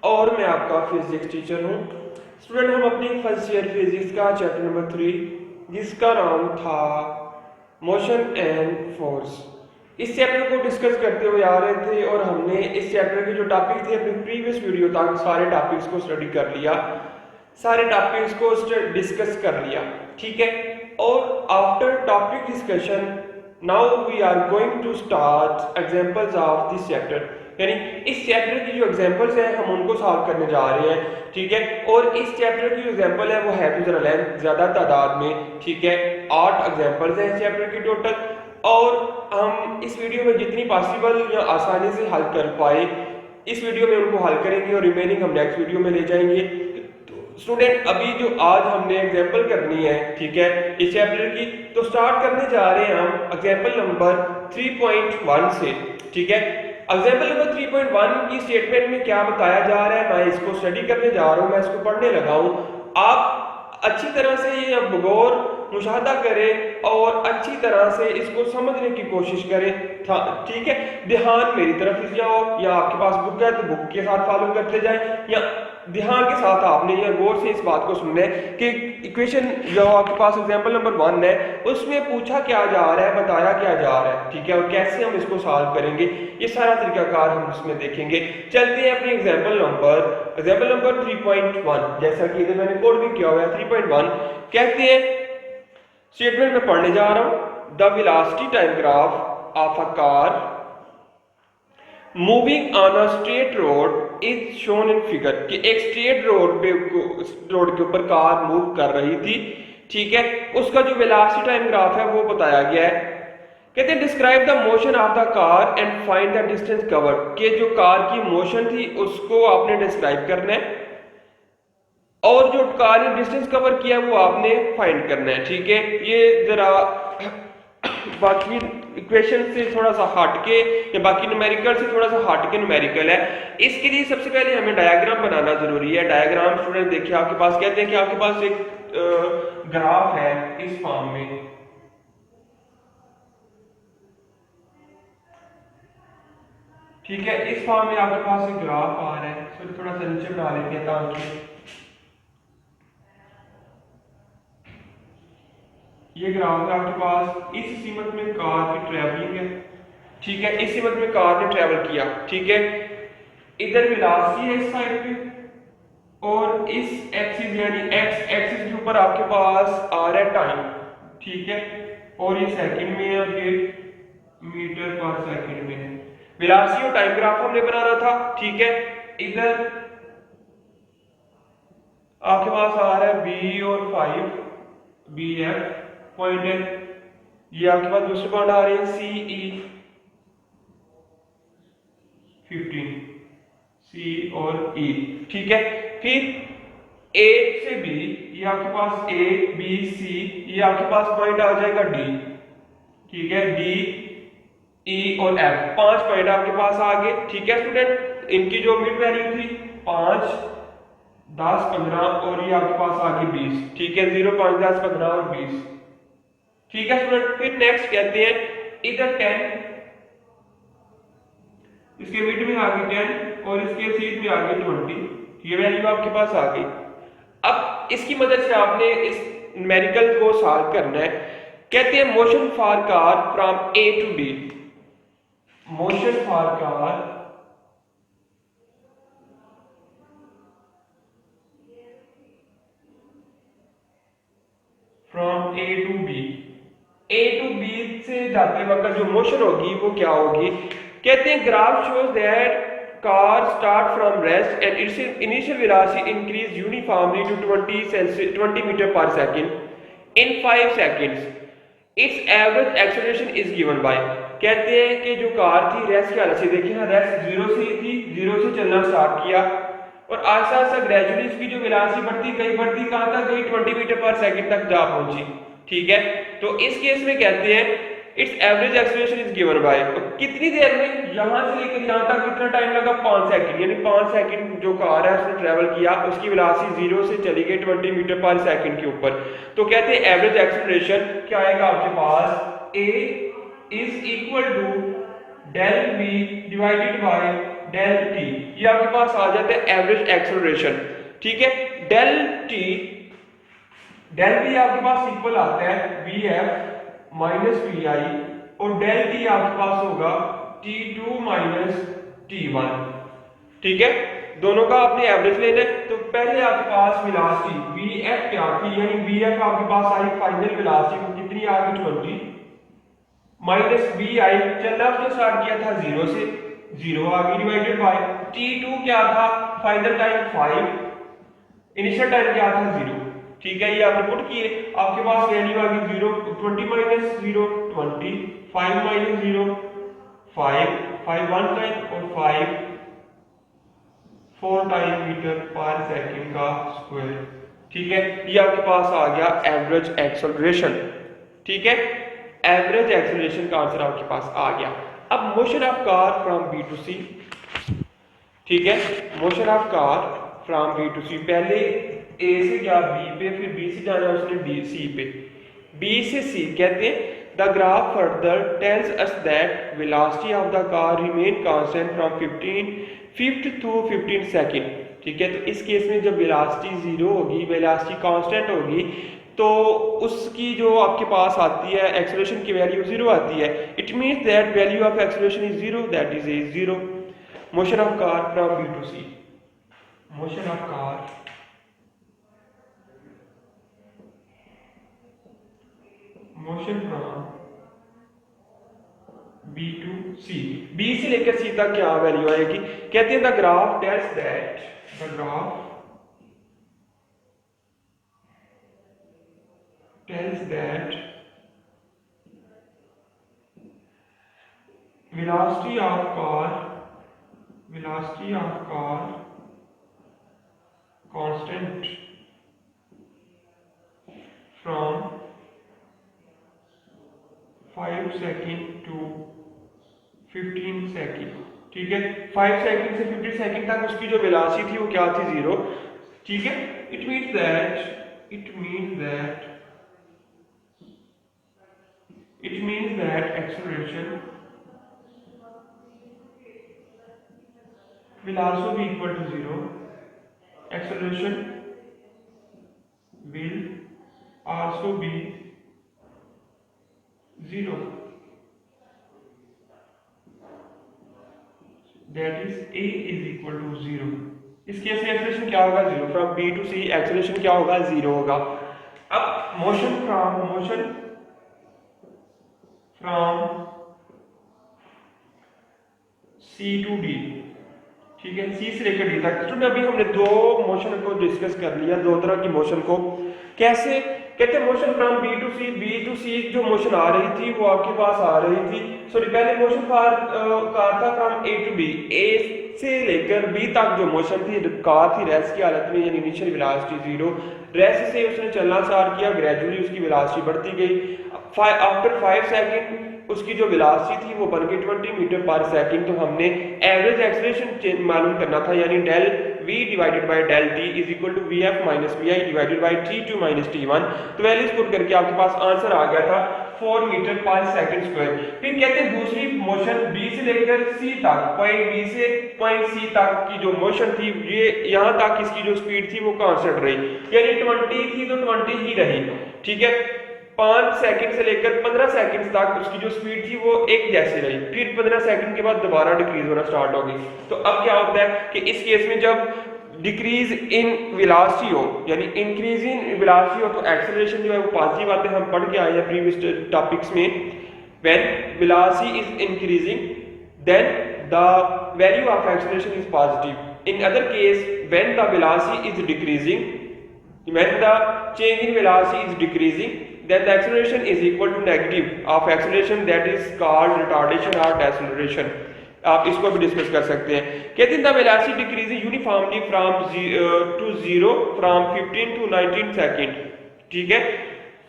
और मैं आपका फिजिक्स टीचर हूँ। स्टूडेंट, हम अपनी फर्स्ट ईयर फिजिक्स का चैप्टर नंबर 3 जिसका नाम था मोशन एंड फोर्स, इस चैप्टर को डिस्कस करते हुए आ रहे थे और हमने इस चैप्टर के जो टॉपिक थे अपनी प्रीवियस वीडियो तक सारे टॉपिक्स को स्टडी कर लिया, सारे टॉपिक्स को डिस्कस कर लिया, ठीक है। और after topic discussion now we are going to start examples of this chapter, यानी इस चैप्टर की जो एग्जांपल्स हैं हम उनको सॉल्व करने जा रहे हैं, ठीक है। और इस चैप्टर की जो एग्जांपल है वो है तो जरा लेंथ ज्यादा तादाद में, ठीक है। 8 एग्जांपल्स हैं इस चैप्टर की टोटल, और हम इस वीडियो में जितनी पॉसिबल या आसानी से हल कर पाए इस वीडियो में उनको हल करेंगे और रिमेनिंग हम नेक्स्ट वीडियो में ले जाएंगे। स्टूडेंट, अभी जो आज हमने एग्जांपल करनी है, ठीक है, इस चैप्टर की, तो स्टार्ट करने जा रहे हैं हम एग्जांपल नंबर 3.1 से, ठीक है। एग्जांपल नंबर 3.1 की स्टेटमेंट में क्या बताया जा रहा है, मैं इसको स्टडी करने जा रहा हूं, मैं इसको पढ़ने लगा हूं। आप अच्छी तरह से ये गौर मुशाहदा करें और अच्छी तरह से इसको समझने की कोशिश करें, ठीक है। ध्यान मेरी तरफ से जाओ, या आपके पास बुक है तो बुक के साथ फॉलो करते जाए, या ध्यान के साथ आपने यह गौर से इस बात को सुनना है कि इक्वेशन जो आपके पास एग्जांपल नंबर 1 है उसमें पूछा क्या जा रहा है, बताया क्या जा रहा है, ठीक है, और कैसे हम इसको सॉल्व करेंगे, ये सारा तरीकाकार हम इसमें देखेंगे। चलते हैं अपने एग्जांपल नंबर 3.1, जैसा कि इधर मैंने कोड भी किया हुआ है 3.1। कहते हैं, स्टेटमेंट में पढ़ने जा रहा हूं, the velocity time graph of a car moving on a straight road is shown in figure, कि एक स्ट्रेट रोड के ऊपर कार मूव कर रही थी, ठीक है, उसका जो वेलोसिटी टाइम ग्राफ है वो बताया गया है। कहते हैं describe the motion of the car and find the distance covered, कि जो कार की मोशन थी उसको आपने डिस्क्राइब करना है और जो कार ने डिस्टेंस कवर किया वो आपने फाइंड करना है, ठीक है। ये जरा बाकी इक्वेशन से थोड़ा सा हटके या बाकी न्यूमेरिकल से थोड़ा सा हटके न्यूमेरिकल है। इसके लिए सबसे पहले हमें डायग्राम बनाना जरूरी है। डायग्राम स्टूडेंट देखिए, आपके पास कहते हैं कि आपके पास एक ग्राफ है इस फॉर्म में, ठीक है, इस फॉर्म में आपके पास एक ग्राफ आ रहा है, इसको थोड़ा सा नीचे बना लेते हैं ताकि ये ग्राफ है आपके पास। इस सीमत में कार की ट्रैवलिंग है, ठीक है, इस सीमत में कार ने ट्रैवल किया, ठीक है। इधर वेलोसिटी है इस साइड पे, और इस एक्सिस यानी एक्स एक्सिस के ऊपर आपके पास आ रहा है टाइम, ठीक है, और ये सेकंड में है और ये मीटर पर सेकंड में है। वेलोसिटी और टाइम ग्राफ हमने बनाना था, ठीक है। इधर आपके पास आ रहा है बी और 5 बी एफ पॉइंट है, ये आपके पास दूसरे पॉइंट आ रहे हैं सी ई 15 सी और ई, ठीक है। फिर ए से बी, ये आपके पास ए बी सी, ये आपके पास पॉइंट आ जाएगा डी, ठीक है, डी ई और एफ, 5 पॉइंट आपके पास आ गए, ठीक है स्टूडेंट। इनकी जो मिड वैल्यू थी 5 10 15 और ये आपके पास आ गई 20, ठीक है, 0 5 10 15 और 20, ठीक है स्टूडेंट। फिर नेक्स्ट कहते हैं इधर 10, इसके मिड में आ गई 10 और इसके सीध में आ गई 20, ये वैल्यू आपके पास आ गई। अब इसकी मदद से आपने इस न्यूमेरिकल को सॉल्व करना है। कहते हैं motion for car from A to B, motion for car from A to B, A to B से जाते वक्त जो मोशन होगी वो क्या होगी। कहते हैं graph shows that car start from rest and its initial velocity increase uniformly to 20 metre per second in 5 seconds, its average acceleration is given by. कहते हैं कि जो कार थी रेस्ट की हालत से, देखिए ना, रेस्ट 0 से थी, 0 से चलना स्टार्ट किया और आहिस्ता आहिस्ता ग्रेजुअली इसकी जो वेलोसिटी बढ़ती कहां तक गई, 20 मीटर पर सेकंड तक जा पहुंची, ठीक है। तो इस केस में कहते हैं it's average acceleration is given bye, कितनी देर में यहां से लेकर यहां तक कितना टाइम लगा, 5 सेकंड, यानी 5 सेकंड जो कार है उसने ट्रेवल किया, उसकी वेलोसिटी 0 से चली गई 20 मीटर पर सेकंड के ऊपर। तो कहते हैं एवरेज एक्सेलरेशन क्या आएगा आपके पास, a is equal to del v divided by del t, ये आपके पास आ जाता है एवरेज एक्सेलरेशन। ठीक है, डेल टी, डेल टी आपके पास इक्वल आता है वी एफ माइनस वी आई, और डेल टी आपके पास होगा T2 माइनस T1। ठीक है, दोनों का आपने एवरेज लेना है। तो पहले आपके पास वेलोसिटी Vf क्या थी, यानी Vf आपके पास आई फाइनल वेलोसिटी वो कितनी आ गई 20 माइनस वी आई, चलना उसने स्टार्ट किया था 0 से, 0 आ गई डिवाइडेड बाय T2 क्या था, फाइनल टाइम 5, इनिशियल टाइम क्या था 0। ठीक है, ये आपने पुट किए, आपके पास वैल्यू आ गई 0, 20 माइनस 0 20, 5 माइनस 0 5, 5 1 टाइम और 5 4 टाइम मीटर पर सेकंड का स्क्वायर। ठीक है, ये आपके पास आ गया एवरेज एक्सेलरेशन। ठीक है, एवरेज एक्सेलरेशन का आंसर आपके पास आ गया। अब motion of car from B to C. ठीक है, motion of car from B to C, पहले ए से गया बी पे, फिर बी से जाना उसने डी सी पे, बी से सी। कहते हैं the graph further tells us that velocity of the car remain constant from 5th to 15 second. ठीक है, तो इस केस में जब वेलोसिटी 0 होगी, वेलोसिटी कांस्टेंट होगी, तो उसकी जो आपके पास आती है एक्सेलरेशन की वैल्यू 0 आती है। It means that value of acceleration is 0, that is a 0। Motion of car from B to C, motion of car motion from B to C, B से लेकर सी तक क्या वैल्यू आएगी। कहते हैं the graph tells that, the graph tells that velocity of car constant from 5 second to 15 second. ठीक है, 5 second से 15 सेकंड तक उसकी जो वेलोसिटी थी वो क्या थी 0। ठीक है, it means that acceleration will also be equal to 0, acceleration will also be 0, that is a is equal to 0। इस केस में एक्सेलरेशन क्या होगा 0, from B to C acceleration क्या होगा 0 होगा। अब motion from C to D. ठीक है, सी से लेकर डी तक। स्टूडेंट अभी हमने दो मोशन को डिस्कस कर लिया, दो तरह की मोशन को। कैसे कहते हैं, मोशन फ्रॉम बी टू सी जो मोशन आ रही थी वो आपके पास आ रही थी, सॉरी पहले मोशन कार था फ्रॉम ए टू बी, ए से लेकर बी तक जो मोशन थी, कार थी रेस्ट की हालत में, यानी इनिशियल वेलोसिटी 0, रेस्ट से उसने चलना स्टार्ट किया, ग्रेजुअली उसकी वेलोसिटी बढ़ती गई। आफ्टर 5 सेकंड उसकी जो वेलोसिटी थी वो बन गई 20 मीटर पर सेकंड। तो हमने एवरेज एक्सेलरेशन मालूम करना था, यानी del v divided by del t is equal to vf minus vi divided by t2 minus t1। तो वैल्यूज पुट करके आपके पास आंसर आ गया था 4 मीटर पर सेकंड स्क्वायर। फिर कहते हैं दूसरी मोशन b से लेकर c तक, पॉइंट b से पॉइंट c तक की जो मोशन थी, ये यहां तक इसकी जो स्पीड थी वो कांस्टेंट रही, यानी 20 थी तो 20 ही रही। ठीक है, 5 सेकंड से लेकर 15 सेकंड तक उसकी जो स्पीड थी वो एक जैसी रही, फिर 15 सेकंड के बाद दोबारा डिक्रीज होना स्टार्ट होगी। तो अब क्या होता है कि इस केस में जब डिक्रीज इन वेलोसिटी हो, यानी इंक्रीज इन वेलोसिटी हो, तो एक्सेलरेशन जो है वो पॉजिटिव आते हैं, हम पढ़ के आए हैं प्रीवियस टॉपिक्स में। When velocity is increasing then the value of acceleration is positive. In other case when the velocity is decreasing, when the change in velocity is decreasing, then the acceleration is equal to negative of acceleration, that is called retardation or deceleration। आप इसको भी discuss कर सकते हैं। कहते हैं the velocity decreases uniformly from 0 from 15 to 19 second. ठीक है,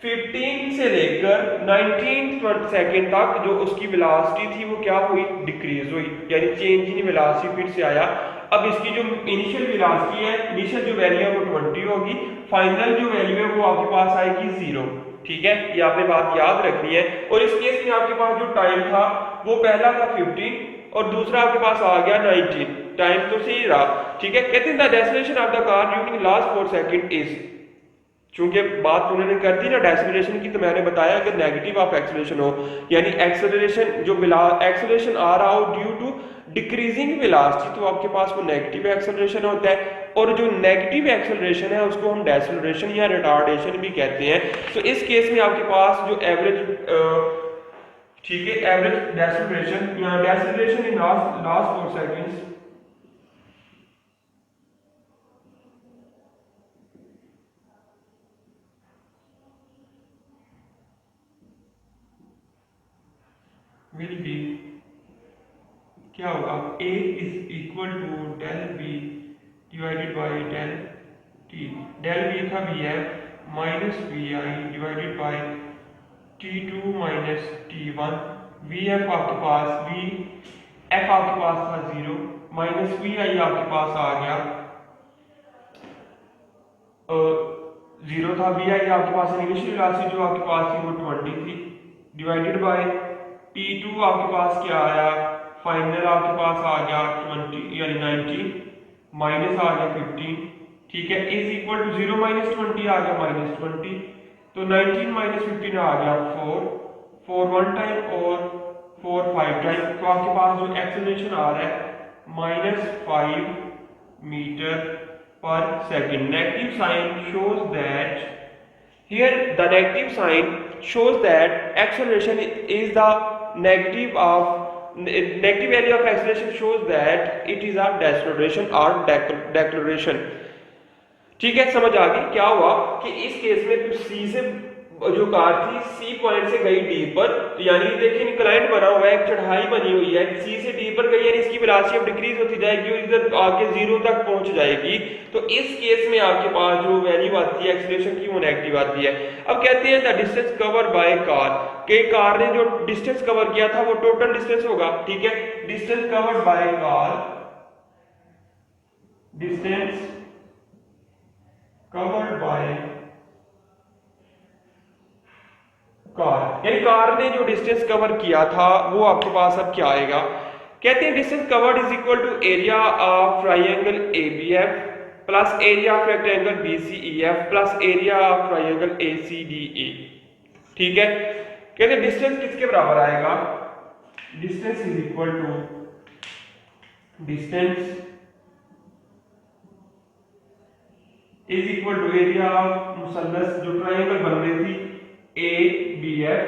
15 से लेकर 19 सेकंड तक जो उसकी वेलोसिटी थी वो क्या हुई, डिक्रीज हुई, यानी चेंज इन वेलोसिटी फिर से आया। अब इसकी जो इनिशियल वेलोसिटी है, इनिशियल जो वैल्यू है वो 20 होगी, फाइनल जो वैल्यू है वो आपके पास आएगी 0। ठीक है, ये आपने बात याद रखनी है। और इस केस में आपके पास जो टाइम था वो पहला था 15 और दूसरा आपके पास आ गया 19। टाइम तो सही रहा, ठीक है। कहते हैं the deceleration of the car during last 4 second is, चूंकि बात उन्होंने कर दी ना डेसिलेशन की, तो मैंने बताया अगर नेगेटिव ऑफ एक्सेलरेशन हो, यानी एक्सेलरेशन जो एक्सेलरेशन आ रहा हो ड्यू टू डिक्रीजिंग वेलोसिटी, तो आपके पास वो नेगेटिव एक्सेलरेशन होता है, और जो नेगेटिव एक्सेलरेशन है उसको हम डेसिलरेशन या रिटार्डेशन भी कहते हैं। तो इस केस में आपके पास जो एवरेज, ठीक है, एवरेज डेसिलरेशन या deceleration in last 4 seconds will be, क्या होगा, A is equal to del V divided by del T. Del V था V F minus V I divided by T2 minus T1। V F आपके पास, we F आपके पास था 0 minus we आई आपके पास आ गया 0 था, वी आई आपके पास इनिशियल वेलोसिटी जो आपके पास थी वो 20 थी, डिवाइडेड बाई T2 आपके पास क्या आया, फाइनल आपके पास आ गया 20 यानी 90 माइनस आ गया 15, ठीक है, इज इक्वल टू 0 माइनस 20 आ गया माइनस 20, तो 19 माइनस 15 आ गया 4 1 टाइम और 4 5 टाइम। तो आपके पास जो एक्सेलरेशन आ रहा है -5 metre per second. Negative sign shows that, here the negative sign shows that acceleration is the negative of negative value of acceleration shows that it is a deceleration or deceleration, ठीक है। समझ आ गई क्या हुआ कि इस केस में तो सी से जो कार थी सी पॉइंट से गई डी पर, यानी देखिए इंक्लाइन बना हुआ है, एक चढ़ाई बनी हुई है, सी से डी पर गई यानी इसकी वेलोसिटी अब डिक्रीज होती जाएगी और इधर आके 0 तक पहुंच जाएगी। तो इस केस में आपके पास जो वैल्यू आती है एक्सीलरेशन की वो नेगेटिव आती है। अब कहते हैं the distance cover by car, के कार ने जो डिस्टेंस कवर किया था वो टोटल डिस्टेंस होगा, ठीक है। Distance covered by car, distance covered by car, यानी कार ने जो डिस्टेंस कवर किया था वो आपके पास अब क्या आएगा। कहते हैं distance covered is equal to area of triangle ABF plus area of rectangle BCEF plus area of triangle ACDE, ठीक है। कहते हैं डिस्टेंस किसके बराबर आएगा, distance is equal to area of मुसल्लस जो ट्रायंगल बन रही थी ABF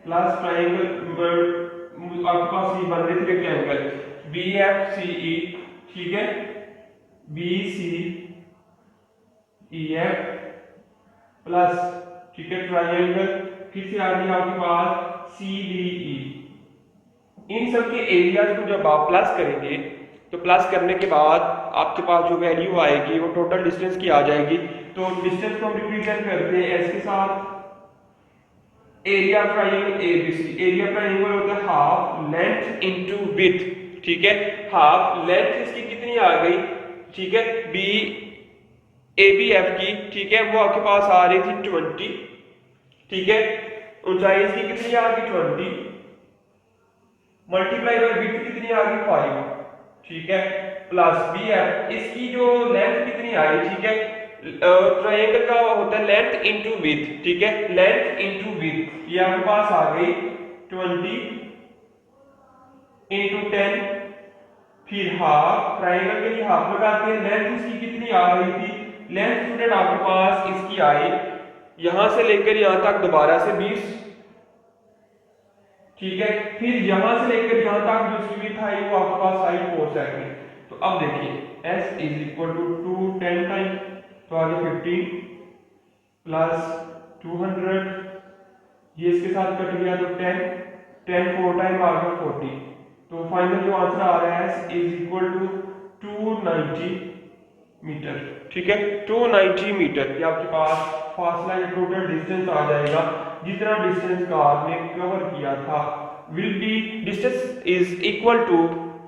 प्लस ट्रायंगल आपके पास ये बन रही थी रेक्टेंगल BFCE, ठीक है, BCEF प्लस, ठीक है, ट्रायंगल फिर से आ गया आपके पास CDE। इन सब के एरियाज को जब आप प्लस करेंगे तो प्लस करने के बाद आपके पास जो वैल्यू आएगी वो टोटल डिस्टेंस की आ जाएगी। तो डिस्टेंस को हम रिप्रेजेंट करते हैं एस के साथ, area triangle ABC, area triangle होता है हाफ लेंथ इनटू विड्थ, ठीक है। हाफ लेंथ इसकी कितनी आ गई, ठीक है, ABF की, ठीक है, वो आपके पास आ रही थी 20, ठीक है, ऊंचाई इसकी कितनी आ गई 20 मल्टीप्लाई बाय विड्थ कितनी आ गई 5, ठीक है, प्लस BF इसकी जो लेंथ कितनी आई, ठीक है, ट्रायंगल का होता है लेंथ इनटू विड्थ, ठीक है, लेंथ इनटू विड्थ, ये आपके पास आ गई 20 इनटू 10, फिर हाफ, ट्रायंगल के लिए हाफ लगाते हैं, लेंथ इसकी कितनी आ रही थी, लेंथ स्टूडेंट आपके पास इसकी आई यहां से लेकर यहां तक दोबारा से 20, ठीक है, फिर यहां से लेकर यहां तक जो इसकी विड्थ आई वो आपके पास आई 4 सेकंड। तो अब देखिए S is equal to 2 10 time, तो आगे 15 प्लस 200, ये इसके साथ कट गया तो 10 4 टाइम आ गया 40, तो फाइनल जो आंसर आ रहा है S is equal to 290 metre, ठीक है, 290 मीटर ये आपके पास फासला या टोटल डिस्टेंस आ जाएगा जितना डिस्टेंस कार ने कवर किया था। Will be distance is equal to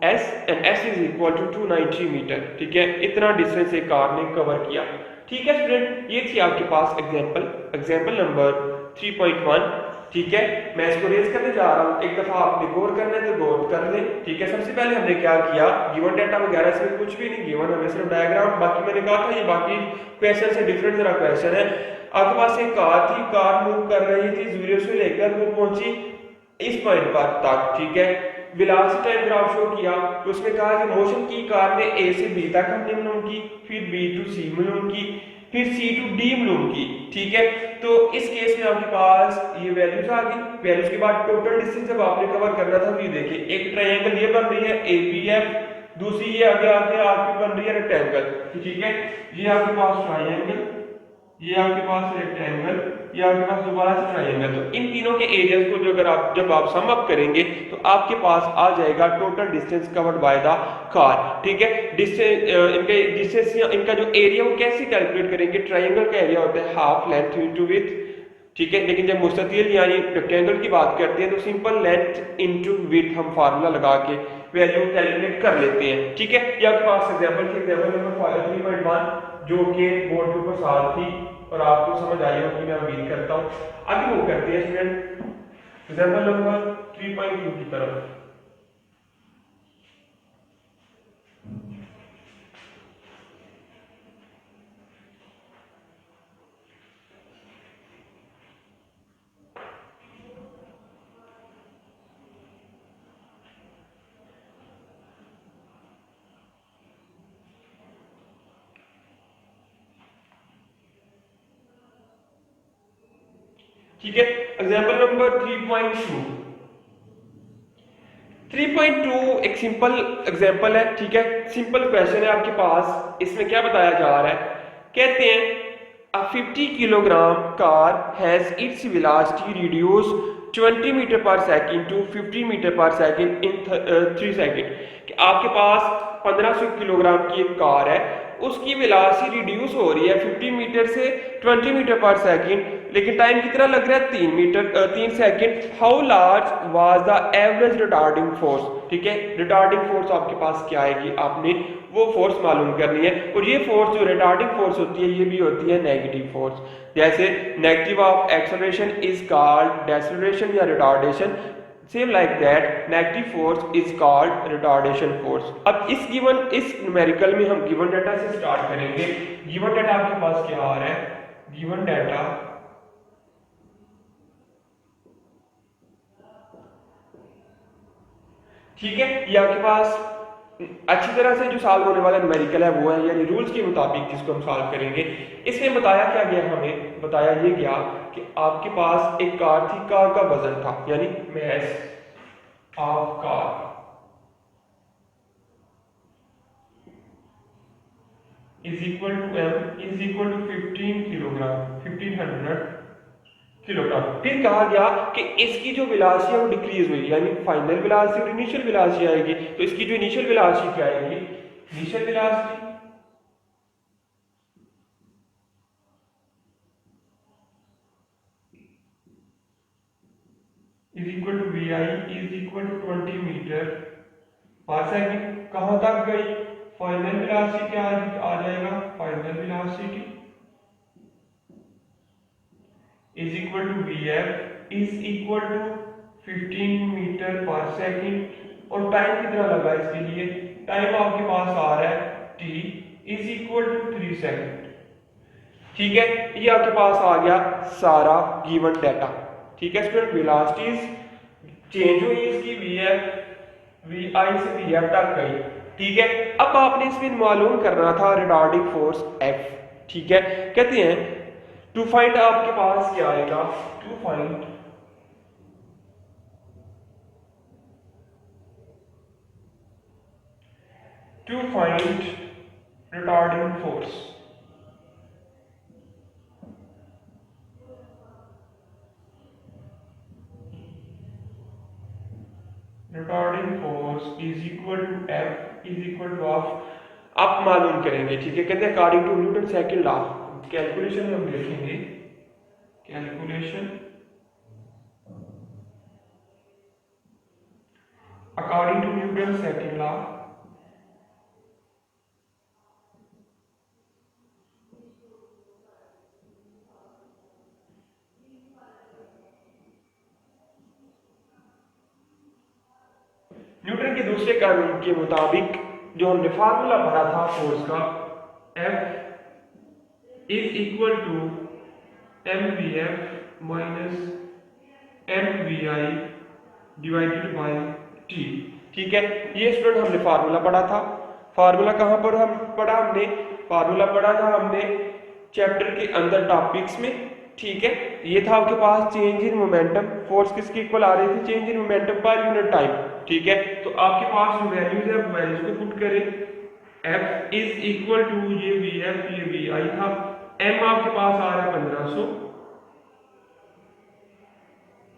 S and S is equal to 290 metre, ठीक है, इतना डिस्टेंस एक कार ने कवर किया, ठीक है स्टूडेंट। ये थी आपके पास एग्जांपल नंबर 3.1, ठीक है, मैं इसको रेज करने जा रहा हूँ, एक दफा आपने गौर करना है तो गौर कर लें। ठीक है, सबसे पहले हमने क्या किया, गिवन डाटा वगैरह इसमें कुछ भी नहीं, गिवन हमें सिर्फ डायग्राम, बाकी मैंने कहा था ये बाकी क्वेश्चन से डिफरेंट जरा क्वेश्चन है। आपके पास एक कार थी, कार मूव कर रही थी, 0 से लेकर वो पहुंची इस पॉइंट पर तक। ठीक है, वेलोसिटी टाइम ग्राफ शो किया, तो उसमें कहा कि मोशन की कार ने ए से बी तक हमने मालूम की, फिर बी टू सी मालूम की, फिर सी टू डी मालूम की। ठीक है, तो इस केस में आपके पास ये वैल्यूज आ गई। वैल्यूज के बाद टोटल डिस्टेंस जब आपने कवर करना था, ये देखिए एक ट्रायंगल ये बन रही है एपीएफ, दूसरी ये आगे आगे आपकी बन रही है रेक्टेंगल। ठीक है, ये आपके पास ट्रायंगल, ये आपके पास रेक्टेंगल, ये आपके पास दोबारा से ट्रायंगल। तो इन तीनों के एरियाज को जो अगर आप जब आप सम अप करेंगे तो आपके पास आ जाएगा total distance covered by the car. ठीक है, डिस्टेंस इनके डिस्टेंस इनका जो एरिया वो कैसे कैलकुलेट करेंगे, ट्रायंगल का एरिया होता है हाफ लेंथ इनटू विड्थ। ठीक है, लेकिन जब मुस्ततील यानी रेक्टेंगल की बात करते हैं तो सिंपल लेंथ इनटू विड्थ हम फार्मूला लगा के वैल्यू कैलकुलेट कर लेते हैं। ठीक है, ये आपके पास एग्जांपल नंबर 3.1 जो कि बोर्ड के ऊपर साथ थी और आपको समझ आई होगी, मैं उम्मीद करता हूँ। आगे वो करते हैं स्टूडेंट एग्जांपल नंबर 3.2 की तरफ। ठीक है, एग्जांपल नंबर 3.2 एक सिंपल एग्जांपल है। ठीक है, सिंपल क्वेश्चन है आपके पास। इसमें क्या बताया जा रहा है, कहते हैं a 50 kilogram car has its velocity reduced 20 metre per second to 50 metre per second in 3 second. कि आपके पास 1500 किलोग्राम की एक कार है, उसकी वेलोसिटी रिड्यूस हो रही है 50 मीटर से 20 मीटर पर सेकंड, लेकिन टाइम कितना लग रहा है 3 second. How large was the average retarding force. ठीक है, रिटार्डिंग फोर्स आपके पास क्या आएगी, आपने वो फोर्स मालूम करनी है। और ये फोर्स जो रिटार्डिंग फोर्स होती है ये भी होती है नेगेटिव फोर्स। जैसे negative of acceleration is called deceleration या retardation, same like that negative force is called retardation force. अब इस न्यूमेरिकल में हम गिवन डाटा से स्टार्ट करेंगे। गिवन डाटा आपके पास क्या आ रहा है, गिवन डाटा ठीक है, ये आपके पास अच्छी तरह से जो सॉल्व होने वाला न्यूमेरिकल है वो है, यानी रूल्स के मुताबिक जिसको हम सॉल्व करेंगे। इसमें बताया क्या गया, हमें बताया ये गया कि आपके पास एक कार थी, कार का वजन था यानी mass of car is equal to m is equal to 15 kilogram 1500 kilogram. फिर कहा गया कि इसकी जो वेलोसिटी है वो डिक्रीज हुई, यानी फाइनल वेलोसिटी और इनिशियल वेलोसिटी आएगी। तो इसकी जो इनिशियल वेलोसिटी क्या आएगी, initial velocity is equal to vi is equal to 20 metre per second. कहां तक गई, फाइनल वेलोसिटी क्या आ जाएगा, final velocity is equal to vf is equal to 15 metre per second. और टाइम कितना लगा इसके लिए, टाइम आपके पास आ रहा है t is equal to 3 second. ठीक है, ये आपके पास आ गया सारा गिवन डाटा। ठीक है स्टूडेंट, वेलोसिटीज चेंज हुई इसकी vf vi से vf तक गई। ठीक है, अब आपने इसमें मालूम करना था रिटार्डिंग फोर्स f। ठीक है, कहते हैं टू फाइंड, आपके पास क्या आएगा, to find retarding force. Retarding force is equal to f is equal to of आप मालूम करेंगे। ठीक है, कहते हैं according to Newton second law, calculation में हम लिखेंगे calculation according to Newton second law दूसरे कानून के मुताबिक जो हमने फार्मूला पढ़ा था फोर्स का, F is equal to mvf minus mvi divided by t। ठीक है, ये स्टूडेंट हमने फार्मूला पढ़ा था। फार्मूला कहाँ पर हम पढ़ा हमने? फार्मूला पढ़ा था हमने चैप्टर के अंदर टॉपिक्स में। ठीक है, ये था आपके पास चेंज इन मोमेंटम, फोर्स किसके इक्वल आ रही थी? Change in momentum per unit time. ठीक है, तो आपके पास जो वैल्यूज है वैल्यूज को पुट करें। F इज इक्वल टू ये Vf ये Vi था, M आपके पास आ रहा है 1500,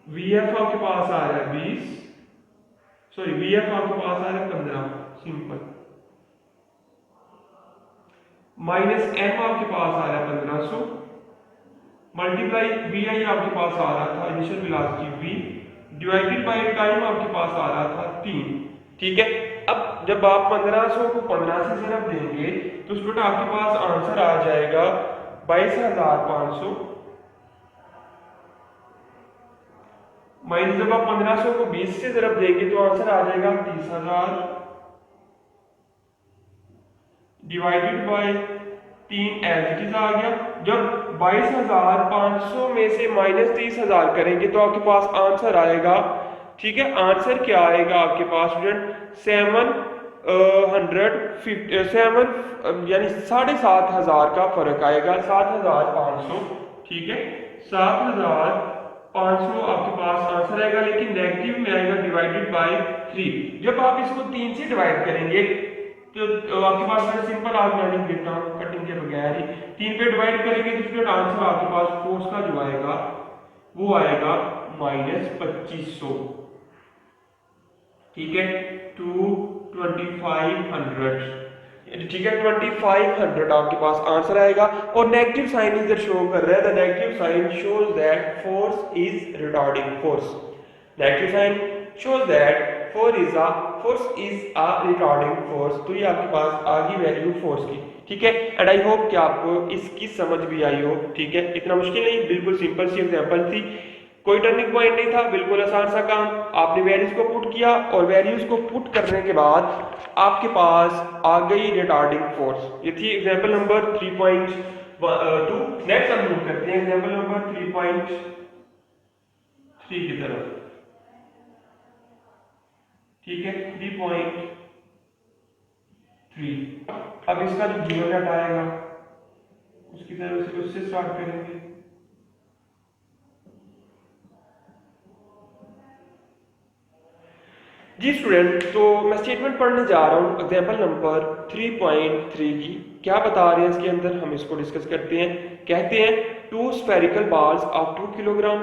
Vf आपके पास आ रहा है 20, सॉरी Vf आपके पास आ रहा है 15, सिंपल, माइनस M आपके पास आ रहा है 1500, मल्टीप्लाई Vi आपके पास आ रहा था initial velocity V, divided by time आपके पास आ रहा था 3। ठीक है, अब जब आप 1500 को 15 से ज़रब देंगे तो स्टूडेंट आपके पास आंसर आ जाएगा 22,500, माइनस जब आप 1500 को 20 से ज़रब देंगे तो आंसर आ जाएगा 30,000, divided by 3 as it is आ गया। जब 22,500 में से माइनस 30,000 करेंगे तो आपके पास आंसर आएगा। ठीक है, आंसर क्या आएगा आपके पास स्टूडेंट? 7 यानी 7,500 का फर्क आएगा, 7,500। ठीक है, 7,500 आपके पास आंसर आएगा, लेकिन नेगेटिव में आएगा डिवाइडेड बाय 3। जब आप इसको 3 से डिवाइड करेंगे तो आपके पास मैं सिंपल आर्गुमेंट देता हूँ कटिंग के बगैर ही, 3 पे डिवाइड करेंगे तो स्टूडेंट आंसर आपके पास फोर्स का जो आएगा वो आएगा -2500। ठीक है, 2500। ठीक है, 2500 आपके पास आंसर आएगा। और नेगेटिव साइन इधर शो कर रहा है, the negative sign shows that force is retarding force. Negative sign shows that force is a retarding force. तो ये आपके पास आ गई वैल्यू फोर्स की। ठीक है, एंड आई होप कि आपको इसकी समझ भी आई हो। ठीक है, इतना मुश्किल नहीं, बिल्कुल सिंपल सी एग्जांपल थी, कोई टर्निंग पॉइंट नहीं था, बिल्कुल आसान सा काम। आपने वैल्यूज को पुट किया और वैल्यूज को पुट करने के बाद आपके पास आ गई रिटार्डिंग फोर्स। ये थी एग्जांपल नंबर 3.2। नेक्स्ट हम मूव करते हैं एग्जांपल नंबर 3.3 की तरफ। ठीक है, 3.3। अब इसका जो गिवन डाटा आएगा उसकी तरफ से उससे स्टार्ट करेंगे। जी स्टूडेंट, तो मैं स्टेटमेंट पढ़ने जा रहा हूँ एग्जाम्पल नंबर 3.3 की। क्या बता रहे हैं इसके अंदर, हम इसको डिस्कस करते हैं। कहते हैं 2 spherical balls of 2 kilogram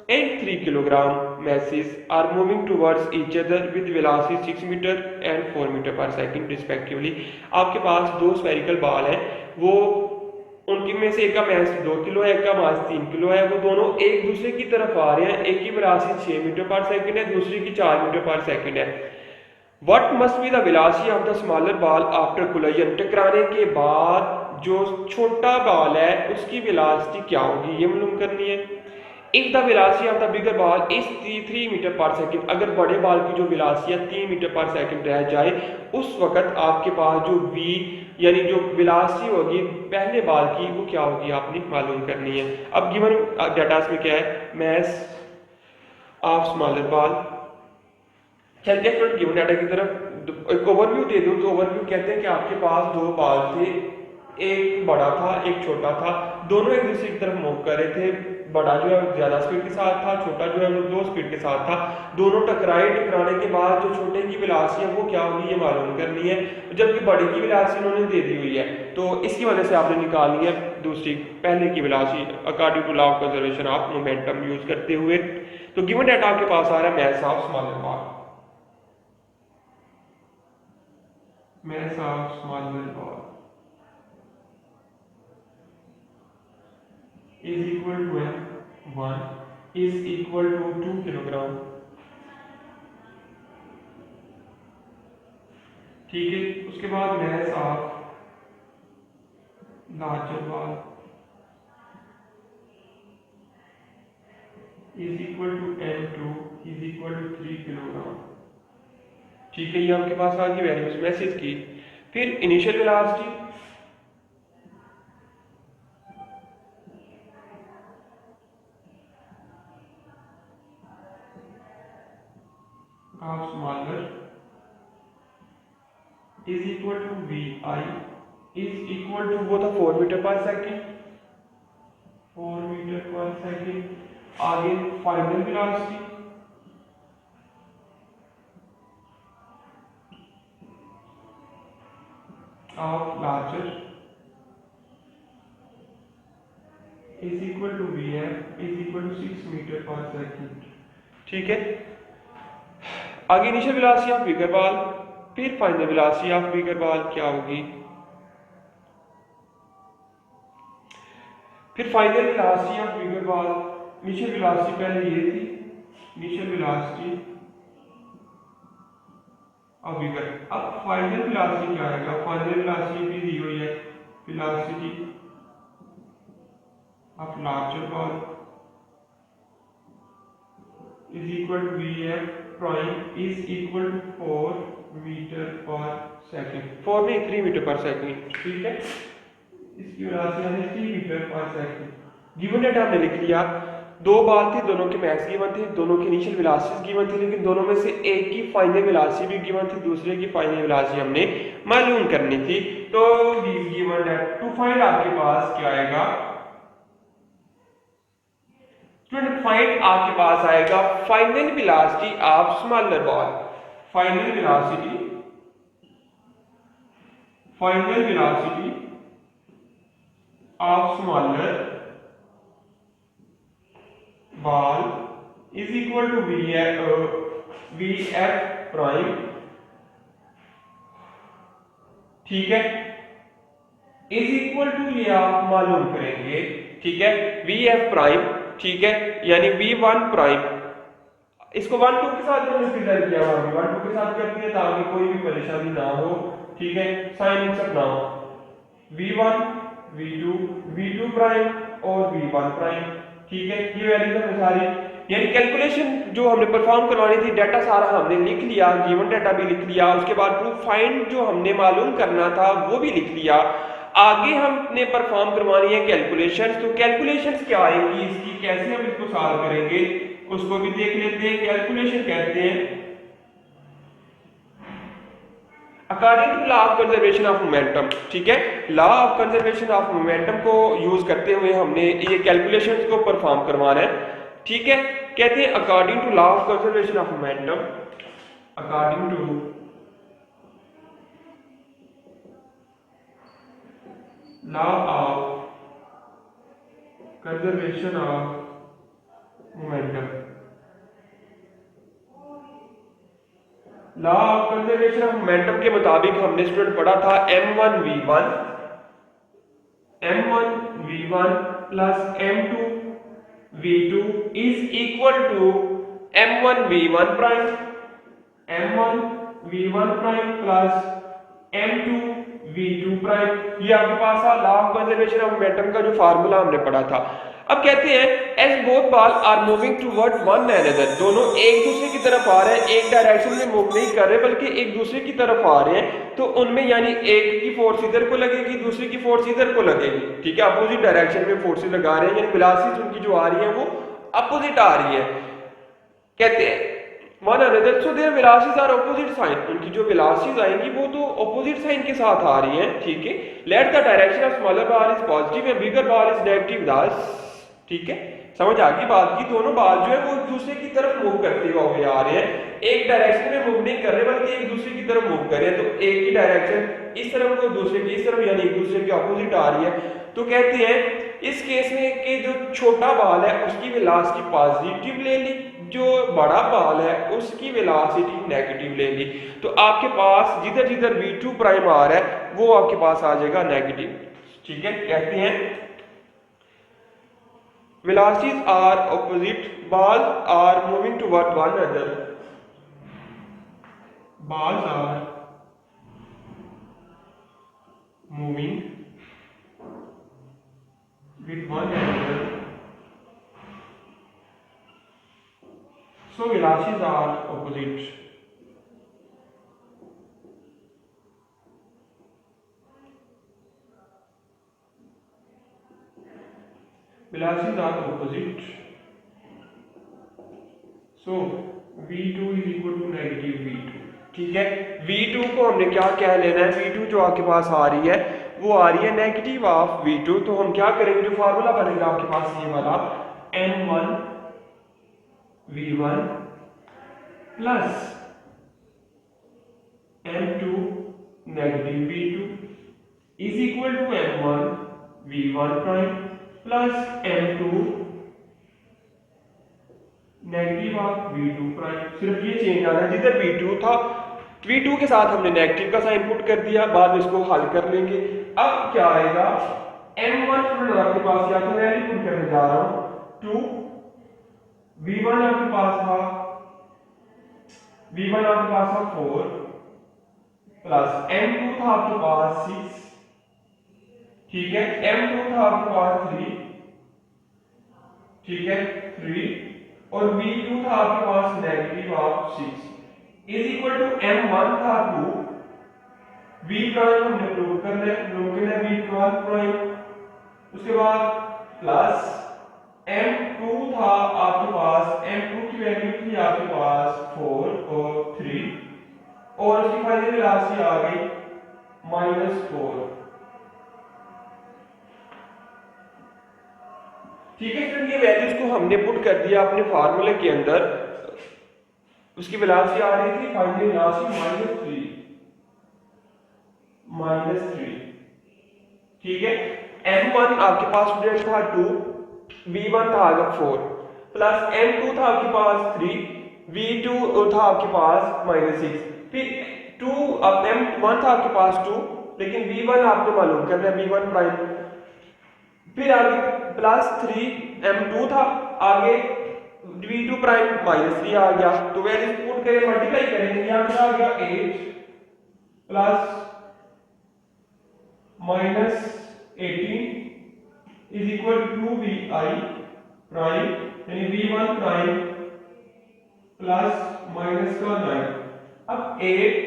and 3 kilogram masses are moving towards each other with velocity 6 meter and 4 meter per second respectively। आपके पास 2 spherical ball हैं, वो उनकी में से एक का मास 2 किलो है, एक का मास 3 किलो है, वो दोनों एक दूसरे की तरफ आ रहे हैं। एक की वेलोसिटी 6 मीटर पर सेकंड है, दूसरी की 4 मीटर पर सेकंड है। What must be the velocity of the smaller ball after collision. टकराने के बाद जो छोटा बॉल है उसकी वेलोसिटी क्या होगी, ये मालूम करनी है। If the velocity of the bigger ball is 3 metre per second, अगर बड़े बॉल की जो वेलोसिटी है 3 मीटर पर सेकंड रह जाए, उस वक्त आपके पास जो v यानी जो वेलोसिटी होगी पहले बॉल की वो क्या होगी आपने मालूम करनी है। अब गिवन डाटा में क्या है, मास ऑफ स्मॉलर बॉल। चलते हैं गिवन डाटा की तरफ, एक ओवरव्यू दे दूं तो ओवरव्यू कहते हैं कि आपके पास 2 बॉल थे, एक बड़ा था एक छोटा था, दोनों एक दूसरे की तरफ मूव कर रहे थे। बड़ा जो है ज्यादा स्पीड के साथ था, छोटा जो है वो 2 स्पीड के साथ था। दोनों टकराए, टकराने के बाद जो छोटे की वेलोसिटी है वो क्या होगी ये मालूम करनी है, जबकि बड़े की वेलोसिटी उन्होंने दे दी हुई है, तो इसकी वजह से आपने निकालनी है दूसरी पहले की velocity according to law of conservation of momentum use करते हुए। तो गिवन डाटा आपके पास आ रहा है mass of smaller ball, mass of smaller ball is equal to m1 is equal to 2 kilogram. ठीक है, उसके बाद mass of larger ball is equal to m2 is equal to 3 kilogram. ठीक है, ये आपके पास आ गई वैल्यूज मैसेज की। फिर initial velocity, of smaller is equal to vi is equal to वो था 4 metre per second, 4 metre per second. आगे final velocity of larger is equal to vf is equal to 6 metre per second. ठीक है, आगे initial velocity of bigger ball, फिर final velocity of bigger ball क्या होगी, फिर final velocity of bigger ball. Initial velocity पहले ये थी, इनिशियल वेलोसिटी ऑफ बिगर, अब फाइनल वेलोसिटी क्या आएगा, फाइनल वेलोसिटी भी दी हुई है, velocity of larger ball is equal to vf prime is equal to 4 metre per second, 4 नहीं 3 मीटर पर सेकंड। ठीक है, इसकी वेलोसिटी है 3 metre per second. Given data हमने लिख लिया, दो बॉल थी, दोनों के मैक्स गिवन थे, दोनों की इनिशियल वेलोसिटीज गिवन थी, लेकिन दोनों में से एक की फाइनल वेलोसिटी भी गिवन थी, दूसरे की फाइनल वेलोसिटी हमने मालूम करनी थी। तो गिवन डेटा टू फाइंड आपके पास क्या आएगा, स्टूडेंट फाइंड आपके पास आएगा final velocity of smaller ball, final velocity of smaller ball is equal to vf prime. ठीक है, इज इक्वल टू ये आप मालूम करेंगे। ठीक है, vf प्राइम, ठीक है, यानी v1 प्राइम, इसको 1 2 के साथ कंसीडर किया हुआ है, 1 2 के साथ करते हैं ताकि कोई भी परेशानी ना हो। ठीक है, साइन इन सब ना हो, v1 v2 प्राइम और v1 प्राइम। ठीक है, ये वैल्यू है सारी, यानी कैलकुलेशन जो हमने परफॉर्म करवानी थी, डाटा सारा हमने लिख लिया, गिवन डाटा भी लिख लिया, उसके बाद प्रूफ फाइंड जो हमने मालूम करना था वो भी लिख लिया। आगे हमने परफॉर्म करवानी है कैलकुलेशंस। तो कैलकुलेशंस क्या आएगी इसकी, कैसे हम इसको सॉल्व करेंगे उसको भी देख लेते हैं। कैलकुलेशन कहते हैं according to law of conservation of momentum. ठीक है, law of conservation of momentum को यूज करते हुए हमने ये कैलकुलेशंस को परफॉर्म करवाना है। ठीक है, कहते हैं according to law of conservation of momentum, according to law of conservation of momentum, law of conservation of momentum के मुताबिक हमने स्टूडेंट पढ़ा था m1v1 plus m2v2 is equal to m1v1 prime plus m2v2 prime. ये आपके पास था law of conservation of momentum का जो फार्मूला हमने पढ़ा था। अब कहते हैं as both ball are moving toward one another, दोनों एक दूसरे की तरफ आ रहे हैं, एक डायरेक्शन में मूव नहीं कर रहे बल्कि एक दूसरे की तरफ आ रहे हैं, तो उनमें यानी एक की फोर्स इधर को लगेगी, दूसरे की फोर्स इधर को लगेगी। ठीक है, अपोजिट डायरेक्शन में फोर्सेस लगा रहे हैं, यानी वेलोसिटी उनकी जो आ रही है वो अपोजिट आ रही है। कहते हैं one another, so their velocities are opposite sign, उनकी जो वेलोसिटीज आएंगी वो तो ऑपोजिट साइन के साथ आ रही हैं। ठीक है, let the direction of smaller ball is positive and bigger ball is negative दस। ठीक है, समझ आ गई बात की, दोनों बॉल जो है वो दूसरे की तरफ मूव करते हुए आ रहे हैं, एक डायरेक्शन में मूव नहीं कर रहे बल्कि एक दूसरे की तरफ मूव कर रहे हैं। तो एक की डायरेक्शन इस तरफ को दूसरे की इस तरफ, यानी एक दूसरे के ऑपोजिट आ रही है। तो कहते हैं इस केस में कि जो छोटा बॉल है उसकी वेलोसिटी पॉजिटिव ले ली, जो बड़ा बॉल है उसकी वेलोसिटी नेगेटिव ले ली। तो आपके पास जिधर जिधर v2 प्राइम आ रहा है वो आपके पास आ जाएगा नेगेटिव। ठीक है, कहते हैं velocities are opposite, balls are moving toward one another, balls are moving with one another, so velocities are opposite, velocities are opposite, so v2 is equal to negative v2। ठीक है, v2 को हमने क्या कह लेना है, v2 जो आपके पास आ रही है वो आ रही है नेगेटिव ऑफ v2। तो हम क्या करेंगे, जो फार्मूला बनेगा आपके पास ये वाला m1 v1 plus m2 negative v2 is equal to m1 v1 prime plus m2 negative of v2 prime. सिर्फ ये चेंज आना है, जिधर v2 था v2 के साथ हमने नेगेटिव का साइन पुट कर दिया, बाद में इसको हल कर लेंगे। अब क्या आएगा, m1 स्टूडेंट आपके पास क्या था, वैल्यू पुट करने जा रहा हूं 2, v1 आपके पास था 4 प्लस m2 था आपके पास 6, ठीक है, m2 था आपके पास 3, ठीक है 3, और v2 था आपके पास negative of 6 is equal to m1 था 2, v प्राइम हमने प्रूव करना है v प्राइम, उसके बाद प्लस m2 था आपके पास, m2 की वैल्यू थी आपके पास 4 और 3, और उसकी फाइनल वेलोसिटी आ गई -4। ठीक है फ्रेंड, ये वैल्यूज को हमने पुट कर दिया अपने फार्मूले के अंदर, उसकी वेलोसिटी आ रही थी फाइनल वेलोसिटी -3, ठीक है। m1 आपके पास स्टूडेंट था 2, v1 था आगे 4 प्लस m2 था आपके पास 3, v2 था आपके पास -6, फिर 2 अब m1 था आपके पास 2, लेकिन v1 आपको मालूम करना है v1 प्राइम, फिर आगे प्लस 3 m2 था, आगे v2 प्राइम -3 आ गया, तो वैल्यू पुट करें मल्टीप्लाई करेंगे, यहां पर आ गया 8 plus -18 is equal to vi prime, यानी v1 प्राइम प्लस माइनस का 9। अब 8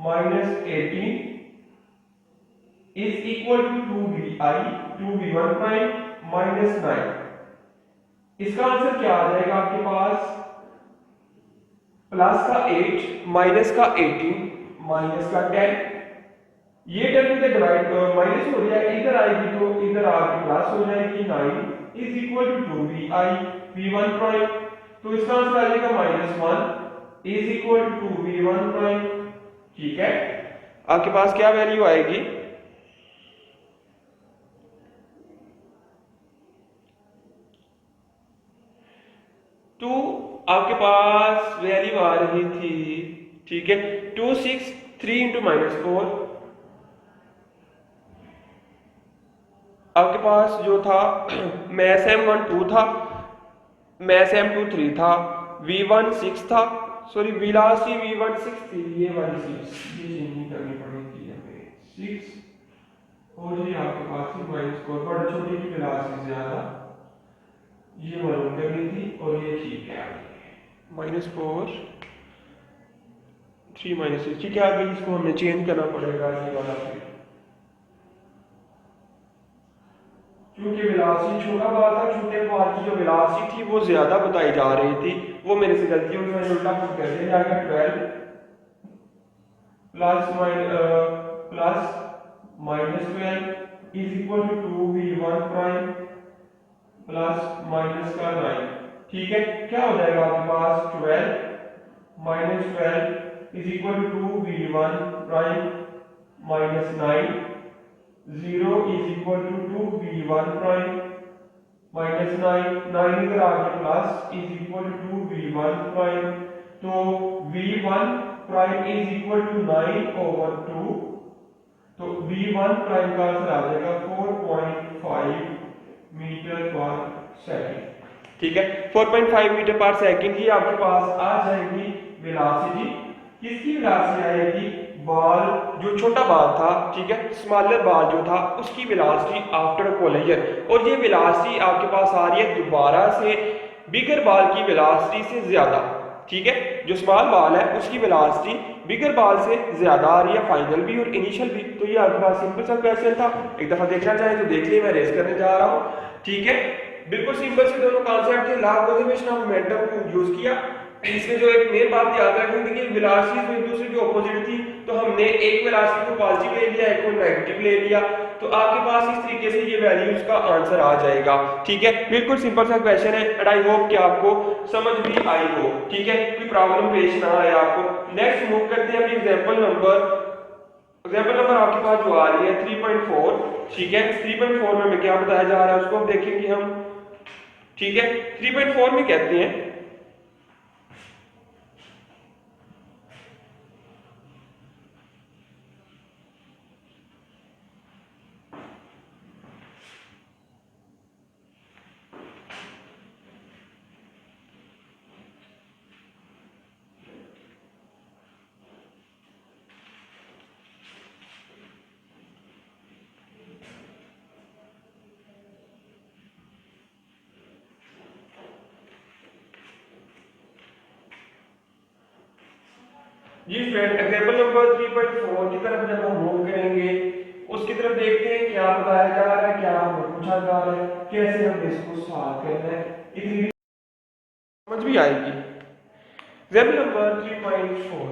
-18 is equal to 2v1 prime -9। इसका आंसर क्या आ जाएगा आपके पास, प्लस का 8 माइनस का 18 माइनस का 10, ये 10 से डिवाइड माइनस हो जाएगा, इधर आएगी तो इधर आके प्लस हो जाएगी 9 is equal to 2vi v1 prime, तो इसका आंसर आ जाएगा -1 is equal to v1 prime. ठीक है, आपके पास क्या वैल्यू आएगी, तो आपके पास वैल्यू आ रही थी, ठीक है 263 इंटू -4, आपके पास जो था मैथ m1 2 था, मैथ m2 3 था, v1 6 था, सॉरी वेलोसिटी v1 6 थी, ये वाली 6 ये चेंजिंग करनी पड़ेगी हमें 6, और ये आपके पास -4, बड़ा छोटी की वेलोसिटी ज्यादा ये मालूम करनी थी, और ये ठीक है -4 3 -6, ठीक है। आगे इसको हमें चेंज करना पड़ेगा, ये वाला क्योंकि वेलोसिटी छोटा बाल था, छोटे बाल की जो वेलोसिटी थी वो ज्यादा बताई जा रही थी, वो मेरे से गलती हो गई, मैंने उल्टा पुट कर दिया, जाएगा 12 plus -12 is equal to 2v1 prime plus minus का 9। ठीक है, क्या हो जाएगा आपके पास 12 -12 is equal to 2v1 prime minus 9, 0 is equal to 2v1 prime minus 9 इधर आगे plus is equal to v1 prime, तो v1 prime is equal to 9/2, तो v1 प्राइम का आंसर आ जाएगा 4.5 मीटर पर सेकंड। ठीक है, 4.5 मीटर पर सेकंड ही आपके पास आ जाएगी वेलोसिटी। किसकी वेलोसिटी आएगी, बॉल जो छोटा बॉल था, ठीक है स्मॉलर बॉल जो था उसकी वेलोसिटी आफ्टर कोलिजन, और ये वेलोसिटी आपके पास आ रही है दोबारा से बिगर बॉल की वेलोसिटी से ज्यादा। ठीक है, जो स्मॉल बॉल है उसकी वेलोसिटी बिगर बॉल से ज्यादा आ रही है, फाइनल भी और इनिशियल भी। तो ये आपके पास सिंपल सा क्वेश्चन था, एक दफा देखना चाहे तो देख लिए, मैं रेस करने जा रहा हूँ। ठीक है, बिल्कुल सिंपल से दोनों कॉन्सेप्ट थे। Law of conservation of momentum को यूज किया। इसमें जो एक मेन बात याद रखनी थी कि वेलोसिटी तो एक दूसरे की ऑपोजिट थी, तो हमने एक वेलोसिटी को पॉजिटिव ले लिया, एक को नेगेटिव ले लिया, तो आपके पास इस तरीके से ये वैल्यूज का आंसर आ जाएगा। ठीक है, बिल्कुल सिंपल सा क्वेश्चन है एंड आई होप कि आपको समझ भी आई हो। ठीक है, कोई प्रॉब्लम पेश ना आए आपको। नेक्स्ट मूव करते हैं अपनी एग्जांपल नंबर आपके पास जो आ रही है 3.4। ठीक है, 3.4 में हमें क्या बताया जा रहा है उसको अब देखेंगे हम। ठीक है, 3.4 में कहते हैं जी फ्रेंड, एग्जांपल नंबर 3.4 की तरफ जब हम मूव करेंगे उसकी तरफ देखते हैं क्या बताया जा रहा है, क्या हमें पूछा जा रहा है, कैसे हम इसको सॉल्व करना है, इतनी समझ भी आएगी। एग्जांपल नंबर 3.4,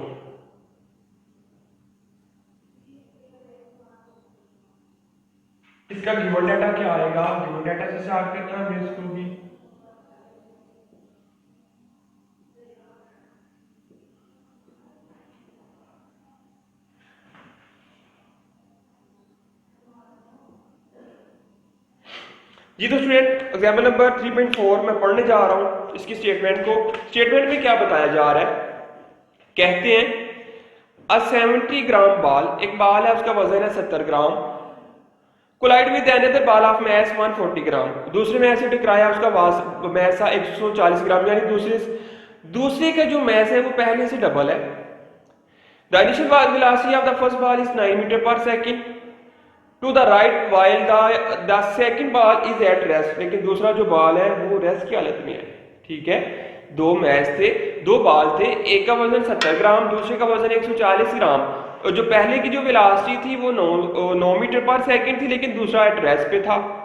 इसका गिवन डाटा क्या आएगा, गिवन डाटा से स्टार्ट करना है इसको भी। जी तो स्टूडेंट, एग्जाम्पल नंबर 3.4 मैं पढ़ने जा रहा हूं इसकी स्टेटमेंट को। स्टेटमेंट में क्या बताया जा रहा है, कहते हैं अ 70 ग्राम बाल, एक बाल है उसका वजन है 70 ग्राम, कोलाइड विद अनदर बाल ऑफ मैस 140 ग्राम, दूसरे मैस से टकराया उसका मैस था 140 ग्राम, यानी दूसरे का जो मैस है वो पहले से डबल है। The initial velocity of the first ball is 9 metre per second to the right while the second ball is at rest, लेकिन दूसरा जो बॉल है वो रेस्ट की हालत में है। ठीक है, दो मैच थे, दो बॉल थे, एक का वजन 70 ग्राम, दूसरे का वजन 140 ग्राम, और जो पहले की जो वेलोसिटी थी वो 9 मीटर पर सेकंड थी, लेकिन दूसरा एट रेस्ट पे था।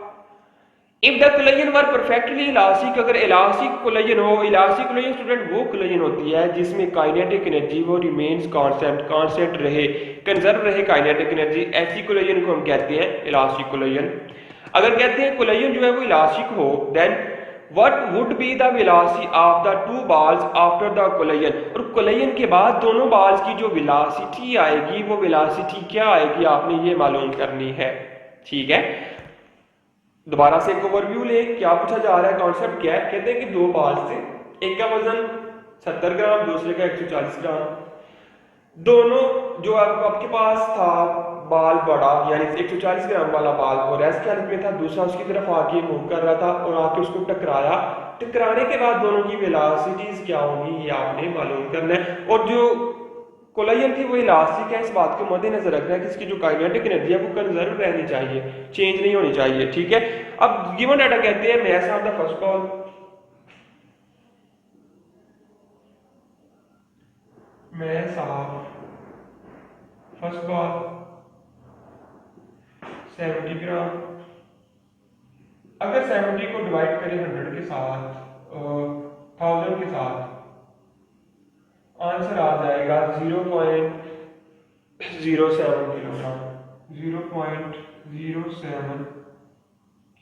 If the collision were perfectly elastic, अगर इलास्टिक कोलिजन हो, इलास्टिक कोलिजन स्टूडेंट वो कोलिजन होती है जिसमें काइनेटिक एनर्जी वो रिमेन्स कांस्टेंट रहे, कंजर्व रहे काइनेटिक एनर्जी, ऐसी कोलिजन को हम कहते हैं इलास्टिक कोलिजन। अगर कहते हैं कोलिजन जो है वो इलास्टिक हो, then what would be the velocity of the two balls after the collision, और कोलिजन के बाद दोनों बॉल्स की जो वेलोसिटी आएगी वो वेलोसिटी क्या आएगी आपने ये मालूम करनी है। ठीक है, दोबारा से एक ओवरव्यू ले, क्या पूछा जा रहा है, कॉन्सेप्ट क्या है। कहते हैं कि दो बाल थे, एक का वजन 70 ग्राम, दूसरे का 140 ग्राम, दोनों जो आपके पास था बाल बड़ा यानी 140 ग्राम वाला बाल वो रेस्ट की हालत में था, दूसरा उसकी तरफ आके मूव कर रहा था और आके उसको टकराया। टकराने के बाद दोनों की वेलोसिटीज क्या होंगी ये आपने मालूम करना है, और जो कोलिजन थी वो इलास्टिक है, इस बात को मद्देनजर रखना है कि इसकी जो काइनेटिक एनर्जी है वो कंजर्व रहनी चाहिए, चेंज नहीं होनी चाहिए। ठीक है, अब गिवन डाटा कहते हैं mass of the first ball, mass of first ball 70 ग्राम। अगर 70 को डिवाइड करें 100 के साथ, 1000 के साथ, आंसर आ जाएगा 0.07 किलोग्राम, 0.07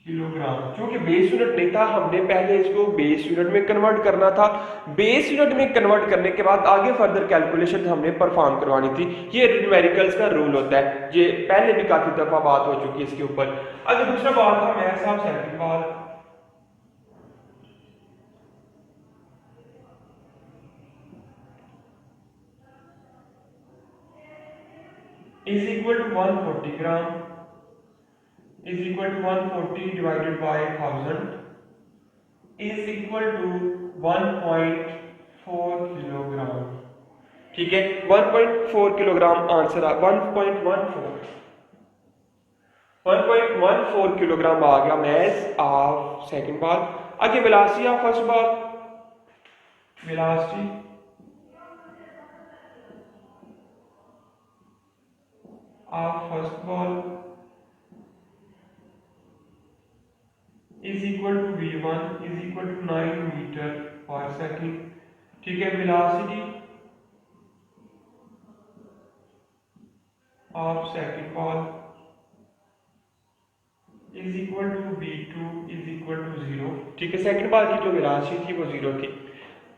किलोग्राम। क्योंकि बेस यूनिट नहीं था, हमने पहले इसको बेस यूनिट में कन्वर्ट करना था, बेस यूनिट में कन्वर्ट करने के बाद आगे फर्दर कैलकुलेशन हमने परफॉर्म करवानी थी। ये न्यूमेरिकल्स का रूल होता है, ये पहले भी काफी दफा बात हो चुकी है इसके ऊपर। अगर दूसरा बाल था mess of second ball, is equal to 140 gram, is equal to 140 divided by 1000 is equal to 1.4 kilogram. ठीक है, 1.4 किलोग्राम आंसर 1.14 किलोग्राम आ गया मैस ऑफ सेकंड बॉल। आगे velocity of first ball, velocity of first ball is equal to v1 v1 is equal to 9 metre per second. ठीक है, velocity of second ball is equal to v2 is equal to 0। ठीक है, second ball की जो velocity थी वो 0 थी।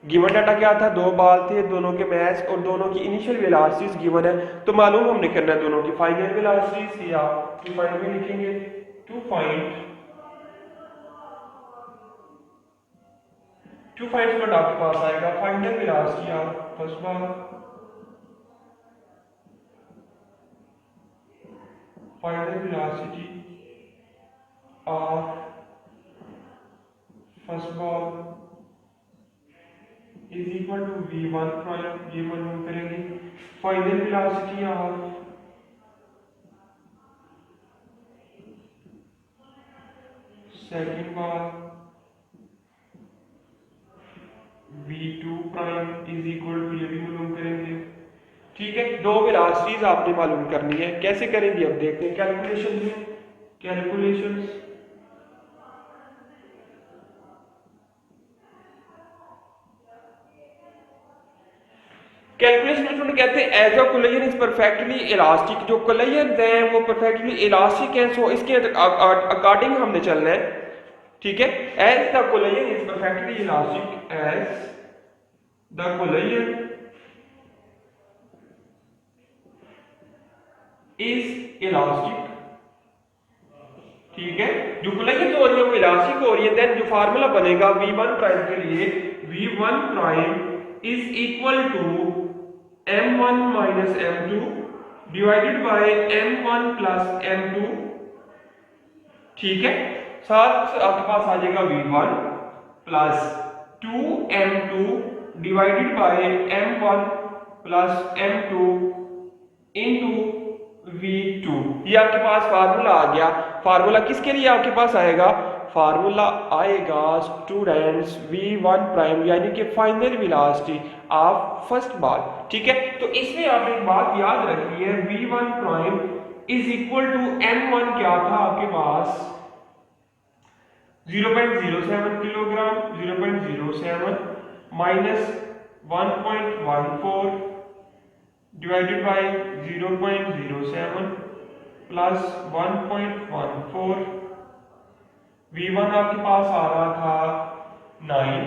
Given data क्या था, दो बॉल थे, दोनों के मैच और दोनों की इनिशियल वेलोसिटीज गिवन है, तो मालूम हमने करना है दोनों की फाइनल वेलोसिटीज, या टू फाइंड में लिखेंगे टू फाइंड में आपके पास आएगा final velocity of first ball, final velocity of first ball is equal to v1 prime, ये मालूम करेंगे। Final velocity of second ball v2 prime is equal to, ये भी मालूम करेंगे। ठीक है, दो वेलोसिटीज आपने मालूम करनी है, कैसे करेंगे अब देखते हैं। कैलकुलेशंस में कहते हैं as a collision is perfectly elastic. जो कोलिजन है वो परफेक्टली इलास्टिक है, सो इसके अकॉर्डिंग हमने चलना है। ठीक है, as the collision is perfectly elastic, as the collision is elastic. ठीक है, जो कोलिजन हो रही है वो इलास्टिक हो रही है, देन जो फार्मूला बनेगा v1 प्राइम के लिए, v1 prime is equal to m1 minus m2 divided by m1 plus m2। ठीक है, साथ आपके पास आ जाएगा v1 plus 2m2 divided by m1 plus m2 into v2। ये आपके पास फार्मूला आ गया। फार्मूला किसके लिए आपके पास आएगा, फार्मूला आएगा स्टूडेंट्स v1 प्राइम यानी कि final velocity of first ball. ठीक है, तो इसमें आप एक बात याद रखिए, v1 prime is equal to m1 क्या था आपके पास 0.07 kilogram, 0.07 minus 1.14 divided by 0.07 plus 1.14। v1 आपके पास आ रहा था 9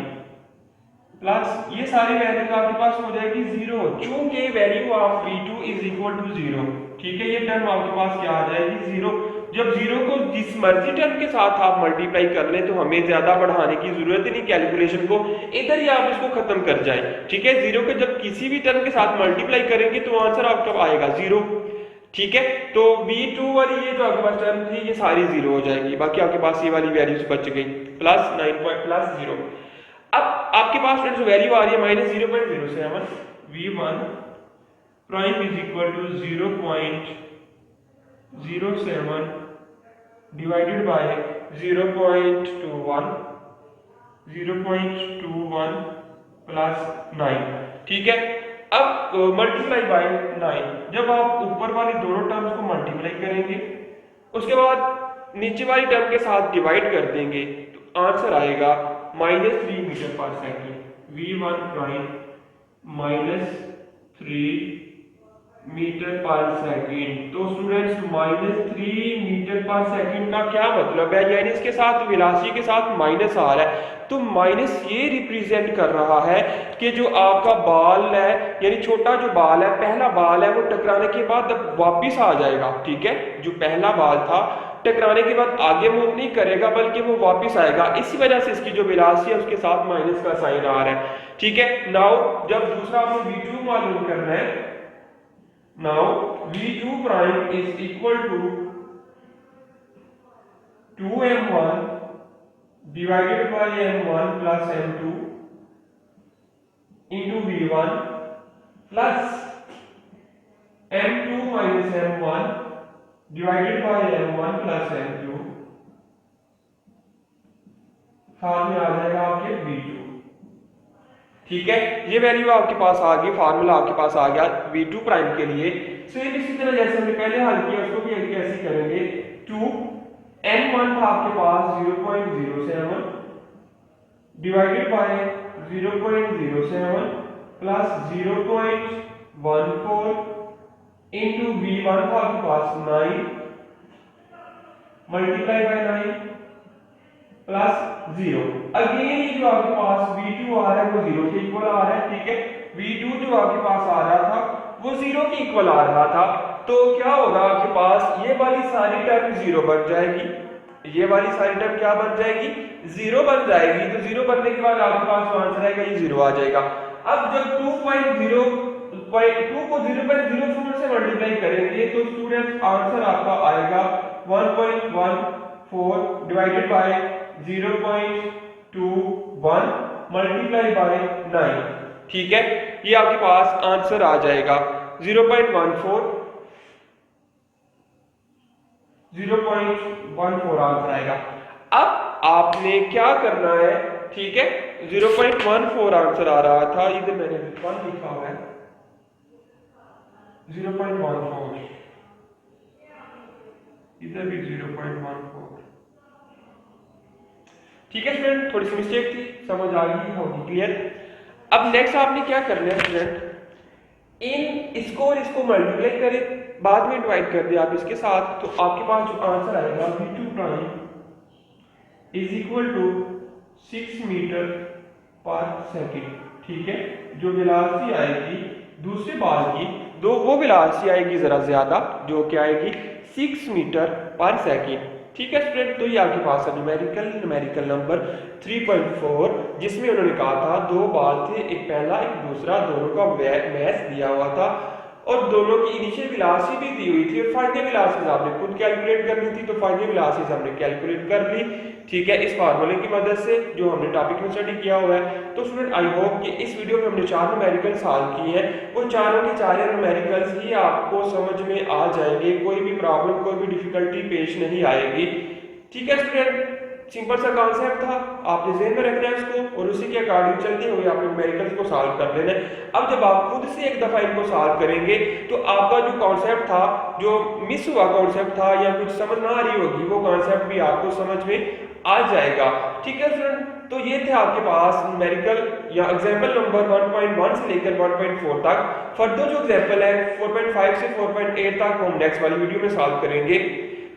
प्लस ये सारी वैल्यूज आपके पास हो जाएगी 0, चूंकि value of v2 is equal to 0। ठीक है, ये टर्म आपके पास क्या आ जाएगी 0। जब 0 को जिस मर्जी टर्म के साथ आप मल्टीप्लाई कर लें तो हमें ज्यादा बढ़ाने की जरूरत ही नहीं कैलकुलेशन को, इधर ही आप इसको खत्म कर जाएं। ठीक है, 0 को जब किसी भी टर्म के साथ मल्टीप्लाई करेंगे तो आंसर आपका आएगा 0। ठीक है, तो v2 वाली ये जो आपके पास टर्म थी ये सारी 0 हो जाएगी, बाकी आपके पास ये वाली वैल्यूज बच गई प्लस 9 प्लस 0। अब आपके पास जो वैल्यू आ रही है minus 0.07, v1 prime is equal to 0.07 divided by 0.21 plus 9। ठीक है, अब मल्टीप्लाई बाय 9, जब आप ऊपर वाली दोनों टर्म्स को मल्टीप्लाई करेंगे उसके बाद नीचे वाली टर्म के साथ डिवाइड कर देंगे तो आंसर आएगा -3 metre per second. v1 prime -3 metre per second. तो स्टूडेंट्स -3 मीटर पर सेकेंड का क्या मतलब है, यानी इसके साथ वेलोसिटी के साथ माइनस आ रहा है, तो माइनस ये रिप्रेजेंट कर रहा है कि जो आपका बॉल है यानी छोटा जो बॉल है, पहला बॉल है, वो टकराने के बाद वापिस आ जाएगा। ठीक है, जो पहला बॉल था टकराने के बाद आगे मूव नहीं करेगा बल्कि वो वापस आएगा, इसी वजह से इसकी जो वेलोसिटी है उसके साथ माइनस का साइन आ रहा है। ठीक है, नाउ जब दूसरा आपको v2 मालूम करना है, now v2 prime is equal to 2m1 divided by m1 plus m2 into v1 plus m2 minus m1 divided by m1 plus m2, साथ में आ जाएगा आपके v2। ठीक है, ये वैल्यू आपके पास आ गई, फार्मूला आपके पास आ गया v2 प्राइम के लिए। सेम इसी तरह जैसे हमने पहले हल किया उसको भी कैसे करेंगे, 2 m1 था आपके पास 0.07 divided bye 0.07 plus 0.14 into V1 था आपके पास 9 मल्टीप्लाई बाय 9 प्लस 0। अगेन जो आपके पास V2 आ रहा है वो 0 के इक्वल आ रहा है, ठीक है। V2 जो आपके पास आ रहा था वो 0 के इक्वल आ रहा था, तो क्या होगा आपके पास ये वाली सारी टर्म 0 बन जाएगी, ये वाली सारी टर्म क्या बन जाएगी, 0 बन जाएगी। तो 0 बनने के बाद आपके पास जो आंसर आएगा ये 0 आ जाएगा। अब जब 2.0 को 0.04 से मल्टीप्लाई करेंगे तो स्टूडेंट्स आंसर आपका आएगा 1.14 डिवाइडेड बाय 0.21 मल्टीप्लाई बाय 9, ठीक है। ये आपके पास आंसर आ जाएगा 0.14 आंसर आएगा। अब आपने क्या करना है, ठीक है। 0.14 आंसर आ रहा था, इधर मैंने 1 लिखा हुआ है, 0.14 इधर भी 0.14, ठीक है स्टूडेंट। थोड़ी सी मिस्टेक थी, समझ आ गई होगी, क्लियर। अब नेक्स्ट आपने क्या करना है स्टूडेंट, इसको और इसको मल्टीप्लाई करें, बाद में डिवाइड कर दिया आप इसके साथ, तो आपके पास जो आंसर आएगा V2 prime is equal to 6 metre per second, ठीक है। जो वेलोसिटी आएगी दूसरे बाल की, दो वो वेलोसिटी आएगी जरा ज्यादा, जो क्या आएगी 6 मीटर पर सेकेंड, ठीक है स्टूडेंट। तो ये आपके पास न्यूमेरिकल नंबर 3.4, जिसमें उन्होंने कहा था 2 बाल थे, एक पहला एक दूसरा, दोनों का मैस दिया हुआ था और दोनों की इनिशियल वेलोसिटी भी दी हुई थी और फाइनल वेलोसिटी आपने खुद कैलकुलेट करनी थी, तो फाइनल वेलोसिटी हमने कैलकुलेट कर ली, ठीक है, इस फार्मूले की मदद से जो हमने टॉपिक में स्टडी किया हुआ है। तो स्टूडेंट आई होप कि इस वीडियो में हमने 4 न्यूमेरिकल सॉल्व किए हैं, वो चारों के 4 न्यूमेरिकल्स ही आपको समझ में आ जाएंगे, कोई भी प्रॉब्लम कोई भी डिफिकल्टी पेश नहीं आएगी, ठीक है स्टूडेंट। सिंपल सा कॉन्सेप्ट था, आपने ज़हन में रखना है इसको और उसी के अकॉर्डिंग चलते हुए आपने न्यूमेरिकल्स को सॉल्व कर लेना है। अब जब आप खुद से एक दफा इनको सॉल्व करेंगे तो आपका जो कॉन्सेप्ट था, जो मिस हुआ कॉन्सेप्ट था या कुछ समझ ना आ रही होगी, वो कॉन्सेप्ट भी आपको समझ में आ जाएगा, ठीक है स्टूडेंट। तो ये थे आपके पास न्यूमेरिकल या एग्जाम्पल नंबर 1.1 से लेकर 1.4 तक। फर्दर जो एग्जाम्पल है 4.5 से 4.8 तक हम नेक्स्ट वाली वीडियो में सॉल्व करेंगे।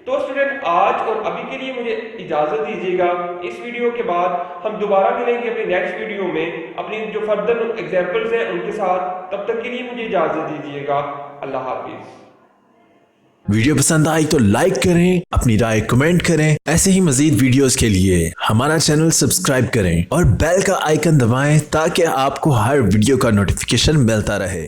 तो स्टूडेंट आज और अभी के लिए मुझे इजाजत दीजिएगा, इस वीडियो के बाद हम दोबारा मिलेंगे अपनी नेक्स्ट वीडियो में अपनी जो फर्दर एग्जाम्पल्स हैं उनके साथ। तब तक के लिए मुझे इजाजत दीजिएगा, अल्लाह हाफिज। वीडियो पसंद आई तो लाइक करें, अपनी राय कमेंट करें। ऐसे ही मजीद वीडियोस के लिए हमारा चैनल सब्सक्राइब करें और बेल का आइकन दबाएं ताकि आपको हर वीडियो का नोटिफिकेशन मिलता रहे।